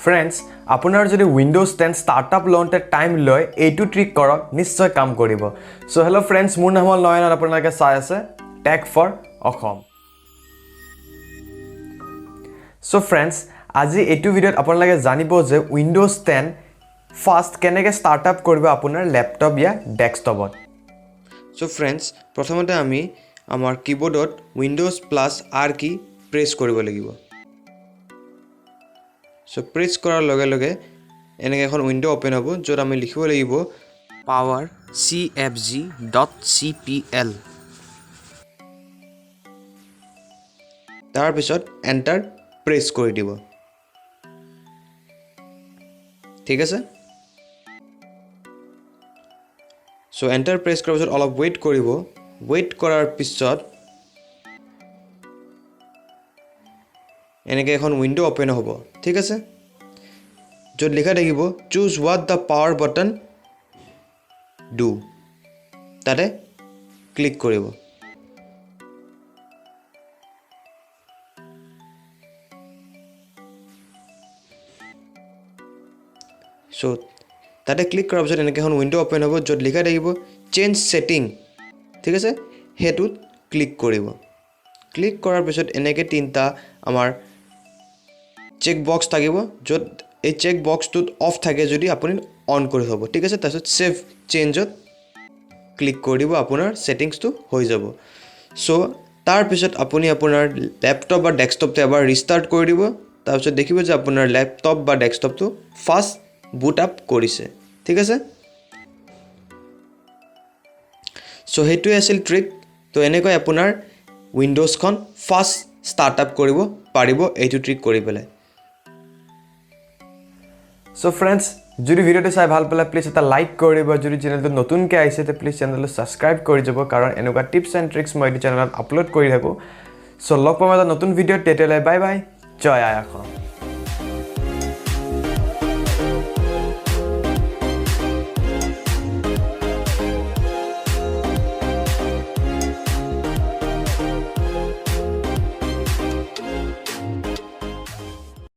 friends আপোনাৰ যদি Windows 10 startup লওঁতে টাইম লয় এইটো ট্ৰিক কৰক নিশ্চয় কাম কৰিব সো হেল্ল' ফ্ৰেণ্ডছ মোৰ নাম হ'ল নয়ন আৰু আপোনালোকে চাই আছে tech for Assam so friends আজি এইটো ভিডিঅ'ত আপোনালোকে জানিব যে উইণ্ডোজ 10 ফাষ্ট কেনেকৈ ষ্টাৰ্টআপ কৰিব আপোনাৰ লেপটপ या ডেস্কটপত সো ফ্ৰেণ্ডছ প্ৰথমতে আমি আমাৰ কিবোৰ্ডত উইণ্ডোজ প্লাস R কি প্ৰেছ কৰিব লাগিব সো প্ৰেছ কৰাৰ লগে লগে এনেকৈ এখন উইন্ডো ওপেন হ'ব য'ত আমি লিখিব লাগিব powercfg.cpl তাৰ পিছত এন্টাৰ প্ৰেছ কৰি দিব ঠিক আছে সো এন্টাৰ প্ৰেছ কৰাৰ পিছত অলপ ওয়েট কৰিব ওয়েট কৰাৰ পিছত এনেকৈ এখন উইন্ডো ওপেন হ'ব ঠিক আছে য'ত লিখা থাকিব choose what the power button do তাতে ক্লিক কৰিব সো তাতে ক্লিক কৰাৰ পিছত এনেকৈ এখন উইন্ডো ওপেন হ'ব য'ত লিখা থাকিব চেঞ্জ সেটিং ঠিক আছে হেতুত ক্লিক কৰিব ক্লিক কৰাৰ পিছত এনেকৈ তিনটা আমাৰ চেক বক্স থাকিব য'ত এই চেক বক্সটোত অফ থাকে যদি আপুনি অন কৰি থব ঠিক আছে তাৰপিছত সেভ চেঞ্জত ক্লিক কৰি দিব আপোনাৰ সেটিংছটো হৈ যাব সো তাৰ পিছত আপুনি আপোনাৰ ল্যাপটপ বা ডেস্কটপটো এবাৰ ৰিস্টাৰ্ট কৰি দিব তাৰপিছত দেখিব যে আপোনাৰ ল্যাপটপ বা ডেস্কটপটো ফাষ্ট বুট আপ কৰিছে ঠিক আছে সো হেতুৱে আছিল ট্ৰিক তো এনেকৈ আপোনাৰ উইণ্ডোজখন ফাষ্ট ষ্টাৰ্টআপ কৰিব পাৰিব এইটো ট্ৰিক কৰি পেলাই সো ফ্ৰেণ্ডছ যদি ভিডিওটো চাই ভাল পালে প্লিজ এটা লাইক কৰি দিব যদি চেনেলটো নতুনকৈ আহিছে তে প্লিজ চেনেলটো সাবস্ক্ৰাইব কৰি যাব কাৰণ এনেকুৱা টিপছ এণ্ড ট্ৰিক্স মই এই চেনেলত আপলোড কৰি থাকোঁ সো লগ পাম এটা নতুন ভিডিঅ'ত তেতিয়ালৈ বাই বাই জয় আই অসম